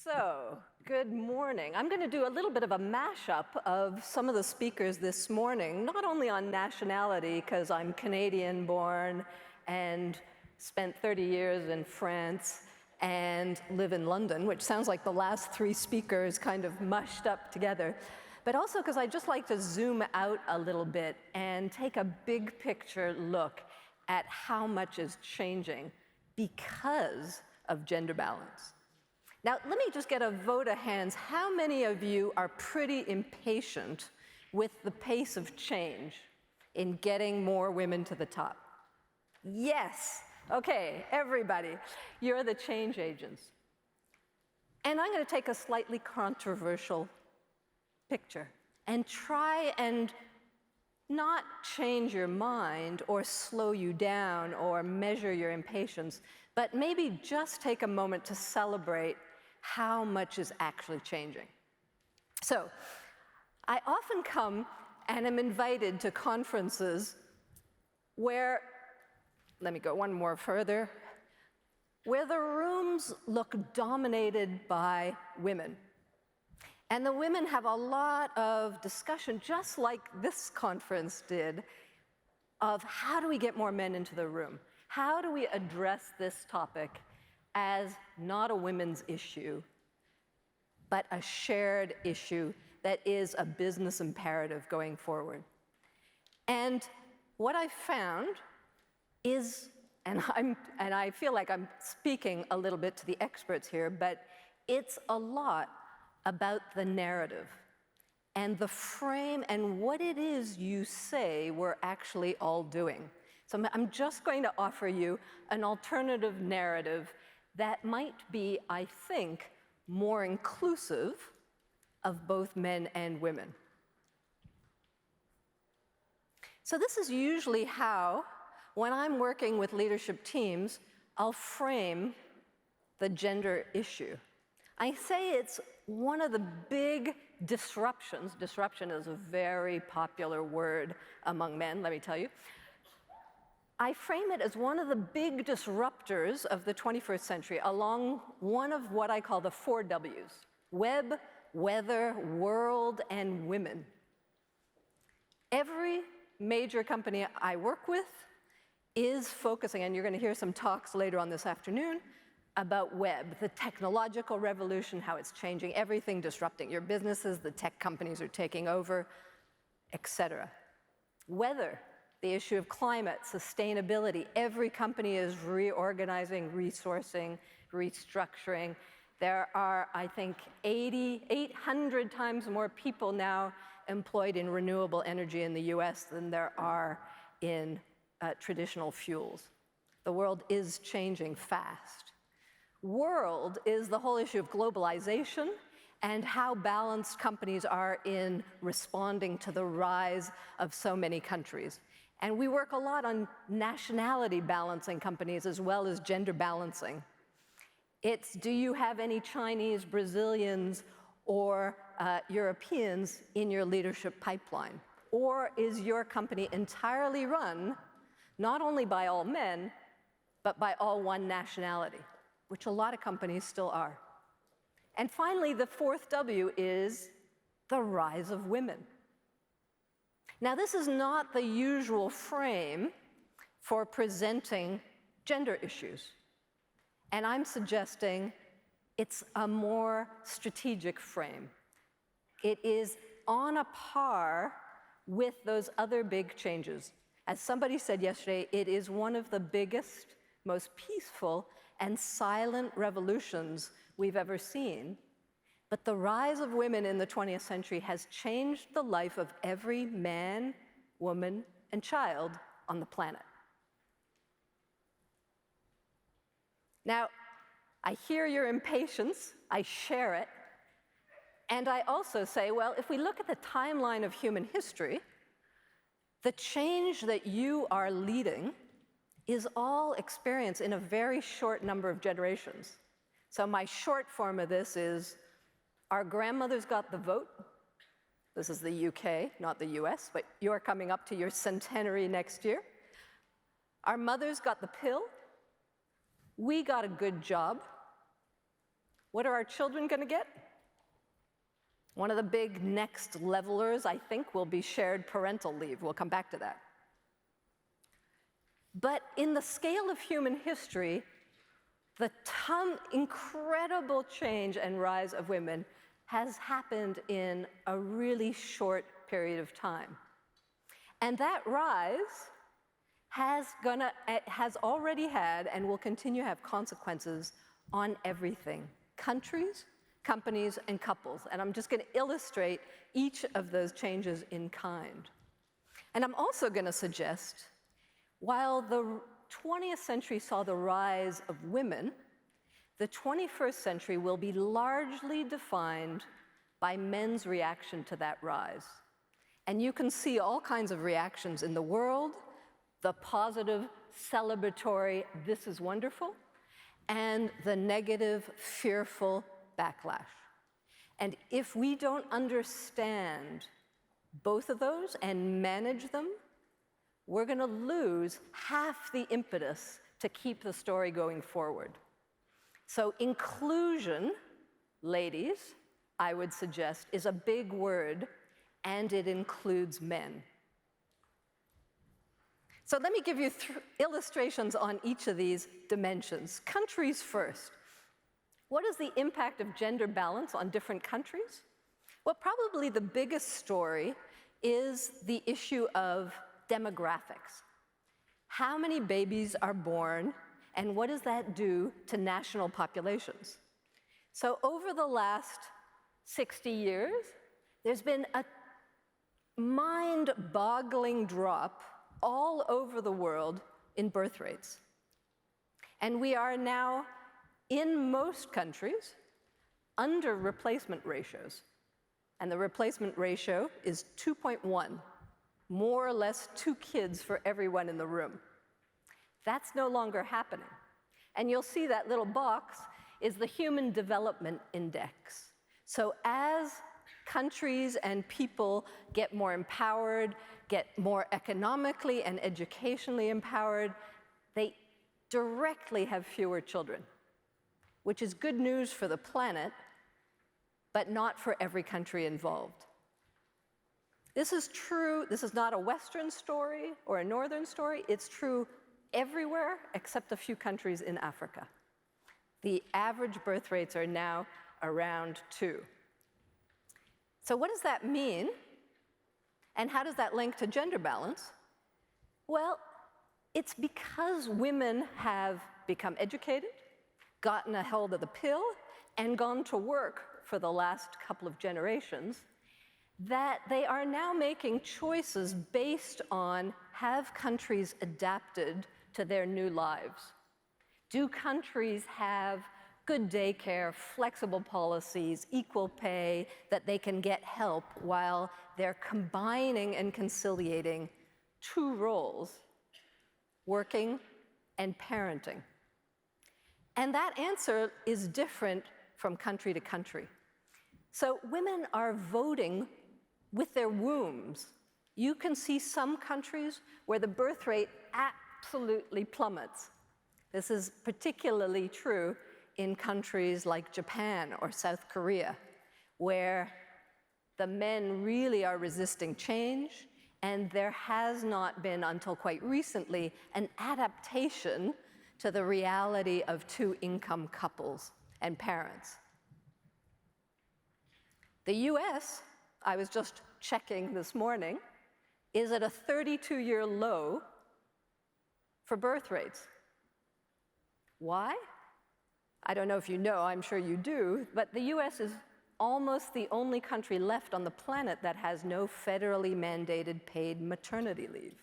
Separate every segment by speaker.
Speaker 1: So, good morning. I'm going to do a little bit of a mashup of some of the speakers this morning, not only on nationality, because I'm Canadian-born and spent 30 years in France and live in London, which sounds like the last three speakers kind of mushed up together, but also because I just like to zoom out a little bit and take a big picture look at how much is changing because of gender balance. Now, let me just get a vote of hands. How many of you are pretty impatient with the pace of change in getting more women to the top? Yes. Okay, everybody. You're the change agents. And I'm going to take a slightly controversial picture and try and not change your mind or slow you down or measure your impatience, but maybe just take a moment to celebrate how much is actually changing. So, I often come and am invited to conferences where, let me go one more further, where the rooms look dominated by women. And the women have a lot of discussion, just like this conference did, of how do we get more men into the room? How do we address this topic as not a women's issue, but a shared issue that is a business imperative going forward? And what I found is, and I feel like I'm speaking a little bit to the experts here, but it's a lot about the narrative and the frame and what it is you say we're actually all doing. So I'm just going to offer you an alternative narrative that might be, I think, more inclusive of both men and women. So this is usually how, when I'm working with leadership teams, I'll frame the gender issue. I say it's one of the big disruptions. Disruption is a very popular word among men, let me tell you. I frame it as one of the big disruptors of the 21st century along one of what I call the 4 Ws: web, weather, world, and women. Every major company I work with is focusing, and you're going to hear some talks later on this afternoon, about web, the technological revolution, how it's changing everything, disrupting your businesses, the tech companies are taking over, etc. Weather, the issue of climate, sustainability. Every company is reorganizing, resourcing, restructuring. There are, I think, 800 times more people now employed in renewable energy in the US than there are in traditional fuels. The world is changing fast. World is the whole issue of globalization and how balanced companies are in responding to the rise of so many countries. And we work a lot on nationality balancing companies as well as gender balancing. It's, do you have any Chinese, Brazilians, or Europeans in your leadership pipeline? Or is your company entirely run not only by all men, but by all one nationality, which a lot of companies still are. And finally, the 4th W is the rise of women. Now, this is not the usual frame for presenting gender issues. And I'm suggesting it's a more strategic frame. It is on a par with those other big changes. As somebody said yesterday, it is one of the biggest, most peaceful, and silent revolutions we've ever seen. But the rise of women in the 20th century has changed the life of every man, woman, and child on the planet. Now, I hear your impatience, I share it, and I also say, well, if we look at the timeline of human history, the change that you are leading is all experienced in a very short number of generations. So my short form of this is, our grandmothers got the vote. This is the UK, not the US, but you're coming up to your centenary next year. Our mothers got the pill. We got a good job. What are our children going to get? One of the big next levelers, I think, will be shared parental leave. We'll come back to that. But in the scale of human history, the incredible change and rise of women has happened in a really short period of time. And that rise has already had and will continue to have consequences on everything: countries, companies, and couples. And I'm just going to illustrate each of those changes in kind. And I'm also going to suggest, while the 20th century saw the rise of women, the 21st century will be largely defined by men's reaction to that rise. And you can see all kinds of reactions in the world: the positive, celebratory, this is wonderful, and the negative, fearful backlash. And if we don't understand both of those and manage them, we're going to lose half the impetus to keep the story going forward. So inclusion, ladies, I would suggest, is a big word, and it includes men. So let me give you illustrations on each of these dimensions. Countries first. What is the impact of gender balance on different countries? Well, probably the biggest story is the issue of demographics. How many babies are born, and what does that do to national populations? So over the last 60 years, there's been a mind-boggling drop all over the world in birth rates. And we are now, in most countries, under replacement ratios. And the replacement ratio is 2.1, more or less 2 kids for everyone in the room. That's no longer happening. And you'll see that little box is the Human Development Index. So as countries and people get more empowered, get more economically and educationally empowered, they directly have fewer children, which is good news for the planet, but not for every country involved. This is true. This is not a Western story or a Northern story. It's true everywhere except a few countries in Africa. The average birth rates are now around 2. So what does that mean? And how does that link to gender balance? Well, it's because women have become educated, gotten a hold of the pill, and gone to work for the last couple of generations, that they are now making choices based on, have countries adapted to their new lives? Do countries have good daycare, flexible policies, equal pay, that they can get help while they're combining and conciliating 2 roles, working and parenting? And that answer is different from country to country. So women are voting with their wombs. You can see some countries where the birth rate absolutely plummets. This is particularly true in countries like Japan or South Korea, where the men really are resisting change, and there has not been, until quite recently, an adaptation to the reality of 2-income couples and parents. The US, I was just checking this morning, is at a 32-year low for birth rates. Why? I don't know if you know, I'm sure you do, but the US is almost the only country left on the planet that has no federally mandated paid maternity leave.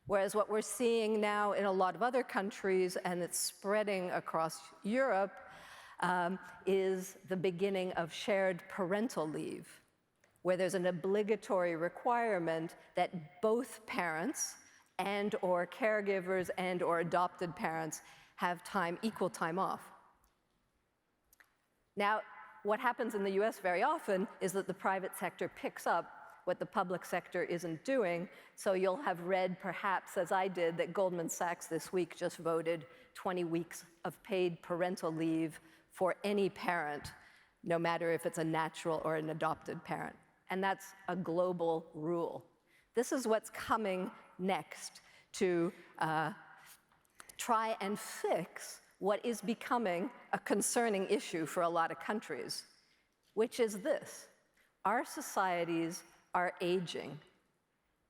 Speaker 1: Whereas what we're seeing now in a lot of other countries, and it's spreading across Europe, is the beginning of shared parental leave, where there's an obligatory requirement that both parents and or caregivers and or adopted parents have equal time off. Now, what happens in the US very often is that the private sector picks up what the public sector isn't doing. So you'll have read, perhaps, as I did, that Goldman Sachs this week just voted 20 weeks of paid parental leave for any parent, no matter if it's a natural or an adopted parent. And that's a global rule. This is what's coming next to try and fix what is becoming a concerning issue for a lot of countries, which is this: our societies are aging.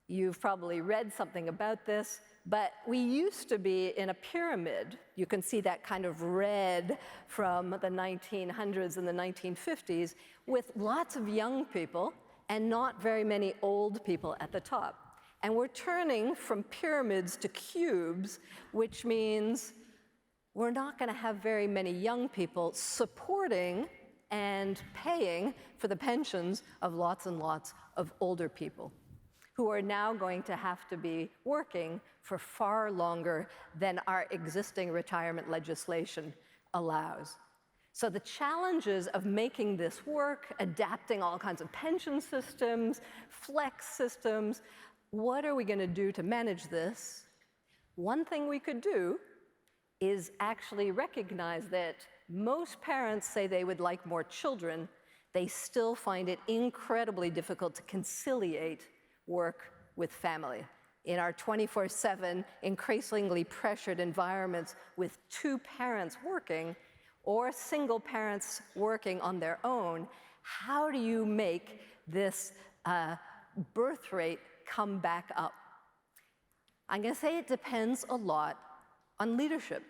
Speaker 1: You've probably read something about this, but we used to be in a pyramid. You can see that kind of red from the 1900s and the 1950s, with lots of young people and not very many old people at the top. And we're turning from pyramids to cubes, which means we're not going to have very many young people supporting and paying for the pensions of lots and lots of older people, who are now going to have to be working for far longer than our existing retirement legislation allows. So the challenges of making this work, adapting all kinds of pension systems, flex systems, what are we going to do to manage this? One thing we could do is actually recognize that most parents say they would like more children. They still find it incredibly difficult to conciliate work with family. In our 24/7, increasingly pressured environments with two parents working or single parents working on their own, how do you make this birth rate come back up? I'm going to say it depends a lot on leadership.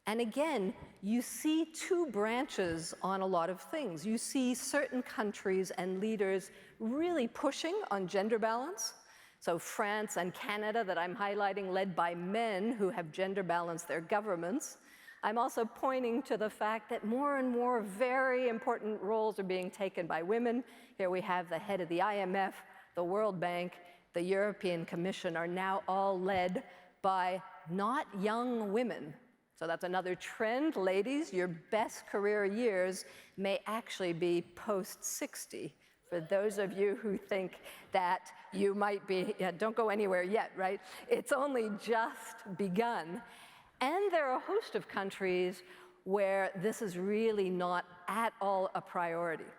Speaker 1: And again, you see two branches on a lot of things. You see certain countries and leaders really pushing on gender balance. So France and Canada, that I'm highlighting, led by men who have gender balanced their governments. I'm also pointing to the fact that more and more very important roles are being taken by women. Here we have the head of the IMF, the World Bank, the European Commission are now all led by not young women. So that's another trend. Ladies, your best career years may actually be post-60. For those of you who think that you might be, don't go anywhere yet, right? It's only just begun. And there are a host of countries where this is really not at all a priority.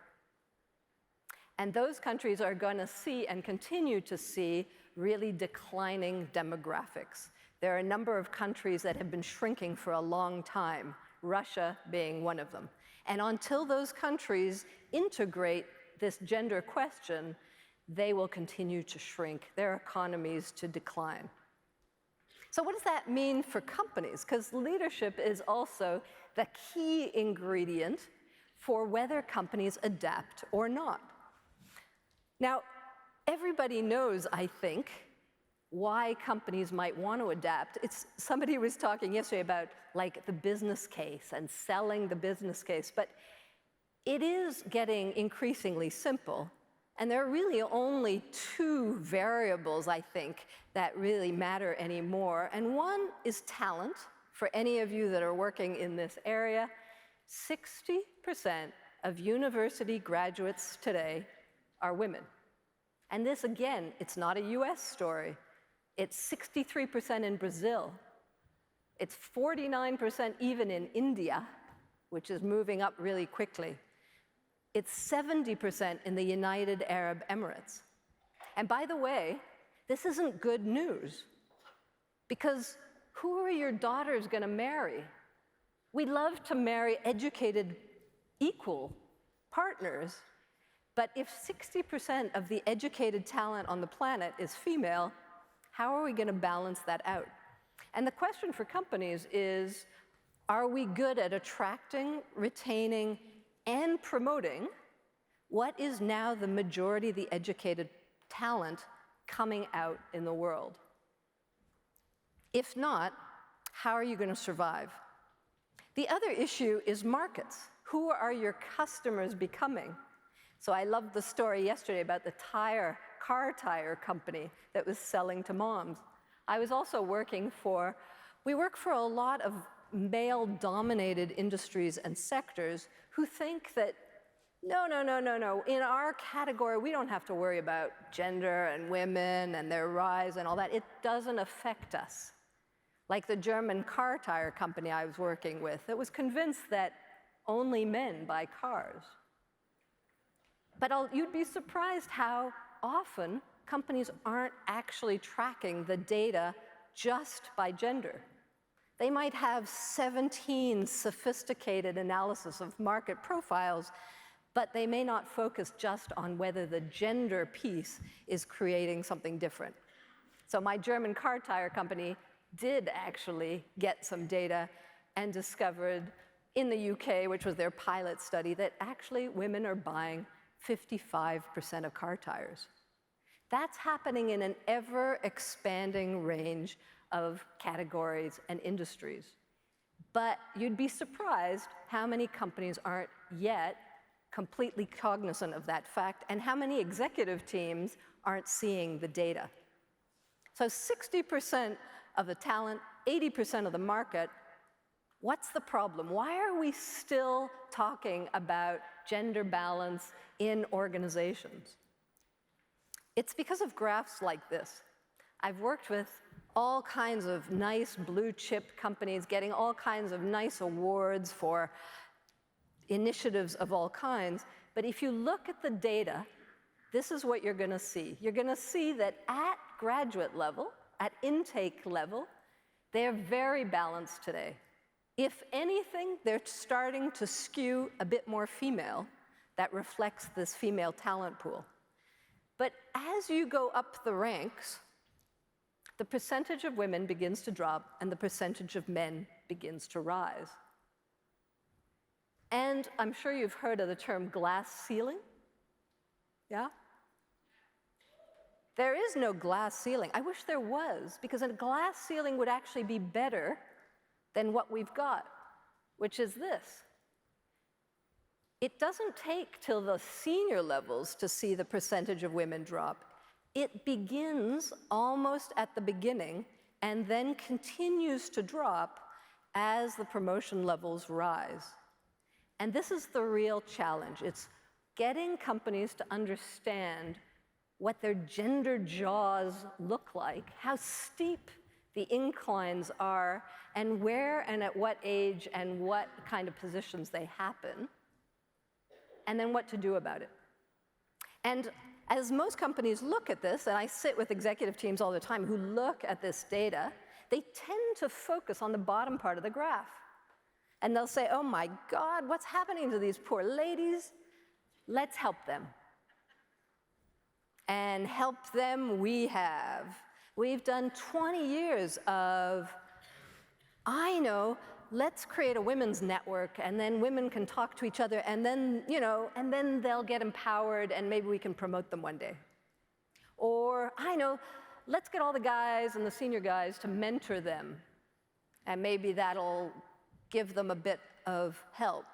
Speaker 1: And those countries are going to see and continue to see really declining demographics. There are a number of countries that have been shrinking for a long time, Russia being one of them. And until those countries integrate this gender question, they will continue to shrink, their economies to decline. So what does that mean for companies? Because leadership is also the key ingredient for whether companies adapt or not. Now, everybody knows, I think, why companies might want to adapt. Somebody was talking yesterday about like the business case and selling the business case, but it is getting increasingly simple. And there are really only two variables, I think, that really matter anymore. And one is talent. For any of you that are working in this area, 60% of university graduates today are women. And this, again, it's not a US story. It's 63% in Brazil. It's 49% even in India, which is moving up really quickly. It's 70% in the United Arab Emirates. And by the way, this isn't good news, because who are your daughters going to marry? We love to marry educated, equal partners, but if 60% of the educated talent on the planet is female, how are we going to balance that out? And the question for companies is, are we good at attracting, retaining, and promoting what is now the majority of the educated talent coming out in the world? If not, how are you going to survive? The other issue is markets. Who are your customers becoming? So I loved the story yesterday about the car tire company that was selling to moms. I was also we work for a lot of male-dominated industries and sectors who think that, no, in our category, we don't have to worry about gender and women and their rise and all that. It doesn't affect us. Like the German car tire company I was working with that was convinced that only men buy cars. But you'd be surprised how often companies aren't actually tracking the data just by gender. They might have 17 sophisticated analysis of market profiles, but they may not focus just on whether the gender piece is creating something different. So my German car tire company did actually get some data and discovered in the UK, which was their pilot study, that actually women are buying 55% of car tires. That's happening in an ever-expanding range of categories and industries. But you'd be surprised how many companies aren't yet completely cognizant of that fact, and how many executive teams aren't seeing the data. So 60% of the talent, 80% of the market. What's the problem? Why are we still talking about gender balance in organizations? It's because of graphs like this. I've worked with all kinds of nice blue chip companies getting all kinds of nice awards for initiatives of all kinds. But if you look at the data, this is what you're going to see. You're going to see that at graduate level, at intake level, they're very balanced today. If anything, they're starting to skew a bit more female. That reflects this female talent pool. But as you go up the ranks, the percentage of women begins to drop and the percentage of men begins to rise. And I'm sure you've heard of the term glass ceiling. Yeah? There is no glass ceiling. I wish there was, because a glass ceiling would actually be better than what we've got, which is this. It doesn't take till the senior levels to see the percentage of women drop. It begins almost at the beginning and then continues to drop as the promotion levels rise. And this is the real challenge. It's getting companies to understand what their gender jaws look like, how steep the inclines are, and where and at what age and what kind of positions they happen, and then what to do about it. And as most companies look at this, and I sit with executive teams all the time who look at this data, they tend to focus on the bottom part of the graph. And they'll say, oh my God, what's happening to these poor ladies? Let's help them. And help them we have. We've done 20 years of, let's create a women's network, and then women can talk to each other, and then, and then they'll get empowered, and maybe we can promote them one day. Or, let's get all the guys and the senior guys to mentor them, and maybe that'll give them a bit of help.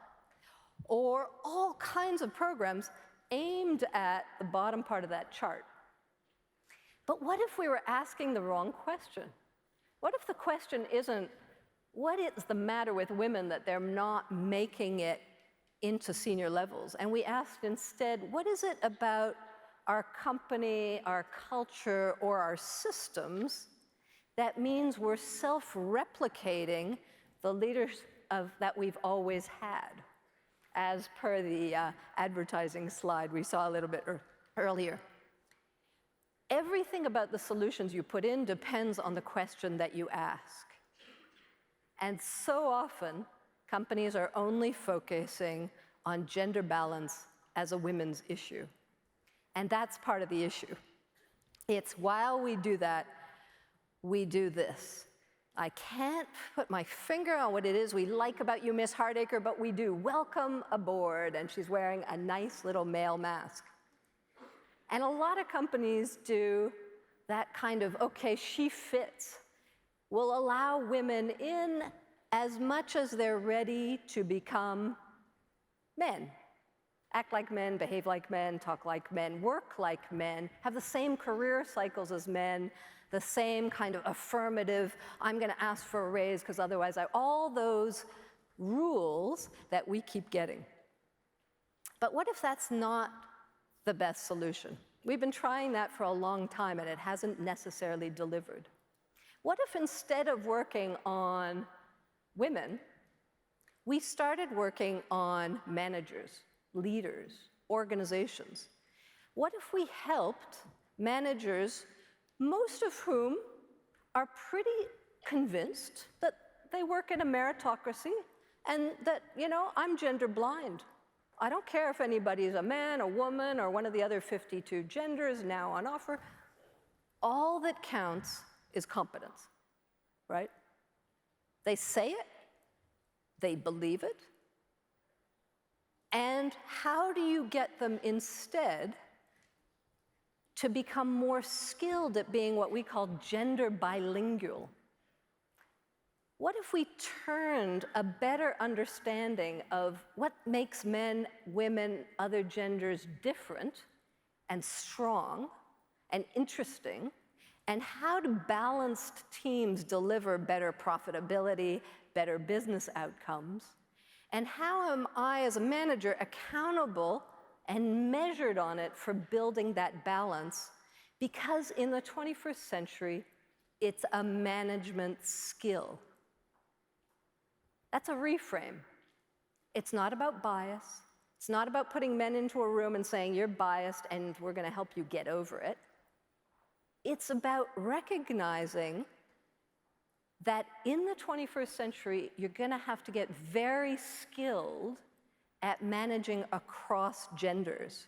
Speaker 1: Or all kinds of programs aimed at the bottom part of that chart. But what if we were asking the wrong question? What if the question isn't, what is the matter with women that they're not making it into senior levels? And we asked instead, what is it about our company, our culture, or our systems that means we're self-replicating the leaders that we've always had, as per the advertising slide we saw a little bit earlier? Everything about the solutions you put in depends on the question that you ask. And so often, companies are only focusing on gender balance as a women's issue. And that's part of the issue. It's while we do that, we do this. I can't put my finger on what it is we like about you, Miss Hardacre, but we do. Welcome aboard. And she's wearing a nice little male mask. And a lot of companies do that kind of, okay, she fits. We'll allow women in as much as they're ready to become men. Act like men, behave like men, talk like men, work like men, have the same career cycles as men, the same kind of affirmative, I'm going to ask for a raise because otherwise all those rules that we keep getting. But what if that's not the best solution? We've been trying that for a long time and it hasn't necessarily delivered. What if instead of working on women, we started working on managers, leaders, organizations. What if we helped managers, most of whom are pretty convinced that they work in a meritocracy and that, I'm gender blind. I don't care if anybody is a man, a woman, or one of the other 52 genders now on offer. All that counts is competence, right? They say it, they believe it, and how do you get them instead to become more skilled at being what we call gender bilingual? What if we turned a better understanding of what makes men, women, other genders different and strong and interesting, and how do balanced teams deliver better profitability, better business outcomes, and how am I as a manager accountable and measured on it for building that balance? Because in the 21st century, it's a management skill. That's a reframe. It's not about bias. It's not about putting men into a room and saying, you're biased and we're going to help you get over it. It's about recognizing that in the 21st century, you're going to have to get very skilled at managing across genders.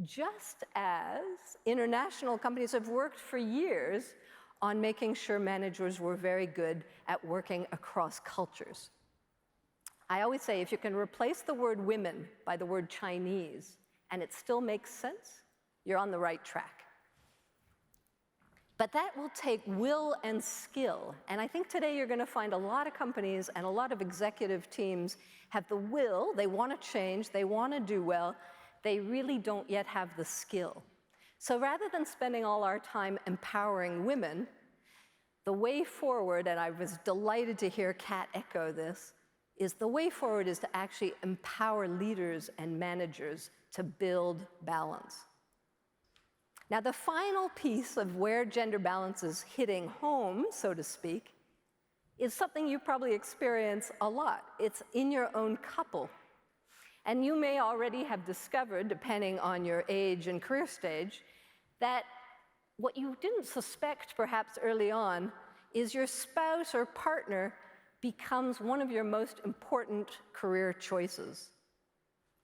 Speaker 1: Just as international companies have worked for years on making sure managers were very good at working across cultures. I always say, if you can replace the word women by the word Chinese, and it still makes sense, you're on the right track. But that will take will and skill. And I think today you're going to find a lot of companies and a lot of executive teams have the will, they want to change, they want to do well, they really don't yet have the skill. So rather than spending all our time empowering women, the way forward, and I was delighted to hear Kat echo this, is the way forward is to actually empower leaders and managers to build balance. Now, the final piece of where gender balance is hitting home, so to speak, is something you probably experience a lot. It's in your own couple. And you may already have discovered, depending on your age and career stage, that what you didn't suspect perhaps early on is your spouse or partner becomes one of your most important career choices.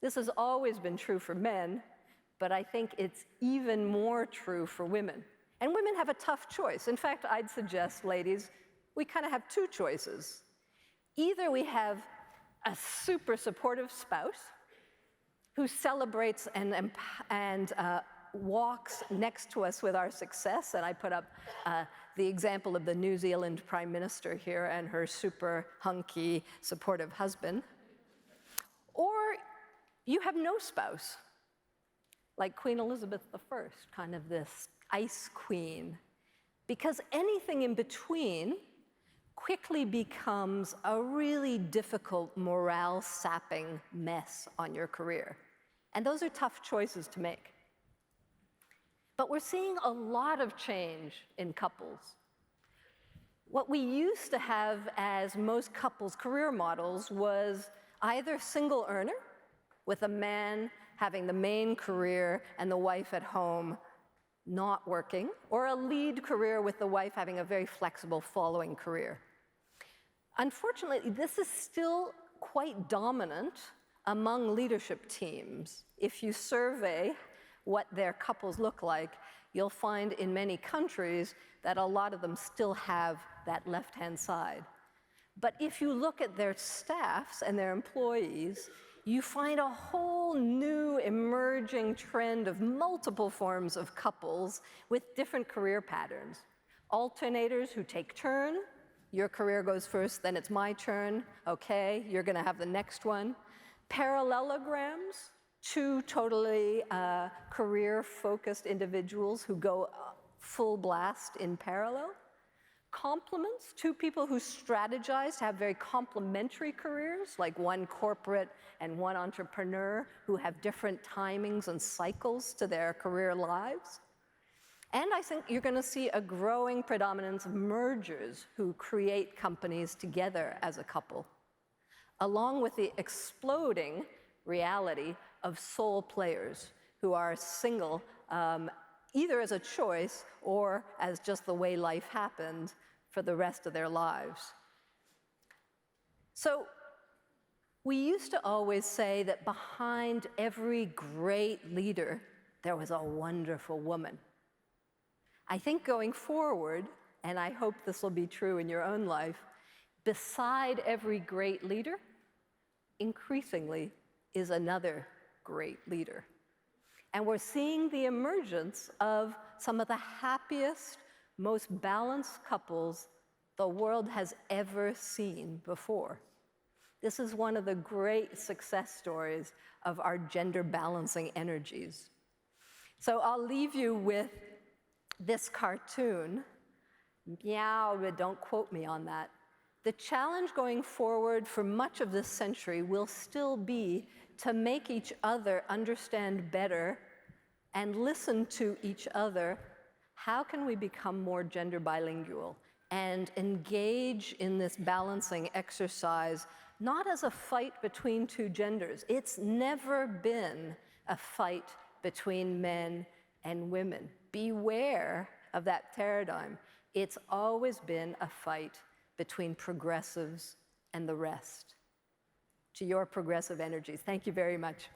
Speaker 1: This has always been true for men, but I think it's even more true for women. And women have a tough choice. In fact, I'd suggest, ladies, we kind of have two choices. Either we have a super supportive spouse who celebrates and walks next to us with our success, and I put up the example of the New Zealand Prime Minister here and her super hunky, supportive husband. Or you have no spouse, like Queen Elizabeth I, kind of this ice queen. Because anything in between quickly becomes a really difficult, morale-sapping mess on your career. And those are tough choices to make. But we're seeing a lot of change in couples. What we used to have as most couples' career models was either single earner, with a man having the main career and the wife at home not working, or a lead career with the wife having a very flexible following career. Unfortunately, this is still quite dominant among leadership teams. If you survey what their couples look like, you'll find in many countries that a lot of them still have that left-hand side. But if you look at their staffs and their employees, you find a whole new emerging trend of multiple forms of couples with different career patterns. Alternators who take turn. Your career goes first, then it's my turn. Okay, you're going to have the next one. Parallelograms, two totally career-focused individuals who go full blast in parallel. Complements, two people who strategize to have very complementary careers, like one corporate and one entrepreneur who have different timings and cycles to their career lives. And I think you're going to see a growing predominance of mergers who create companies together as a couple. along with the exploding reality of sole players who are single, either as a choice or as just the way life happened for the rest of their lives. So we used to always say that behind every great leader, there was a wonderful woman. I think going forward, and I hope this will be true in your own life, beside every great leader, increasingly is another great leader. And we're seeing the emergence of some of the happiest, most balanced couples the world has ever seen before. This is one of the great success stories of our gender balancing energies. So I'll leave you with this cartoon. Meow, but don't quote me on that. The challenge going forward for much of this century will still be to make each other understand better and listen to each other. How can we become more gender bilingual and engage in this balancing exercise, not as a fight between two genders? It's never been a fight between men and women. Beware of that paradigm. It's always been a fight between progressives and the rest. To your progressive energies, thank you very much.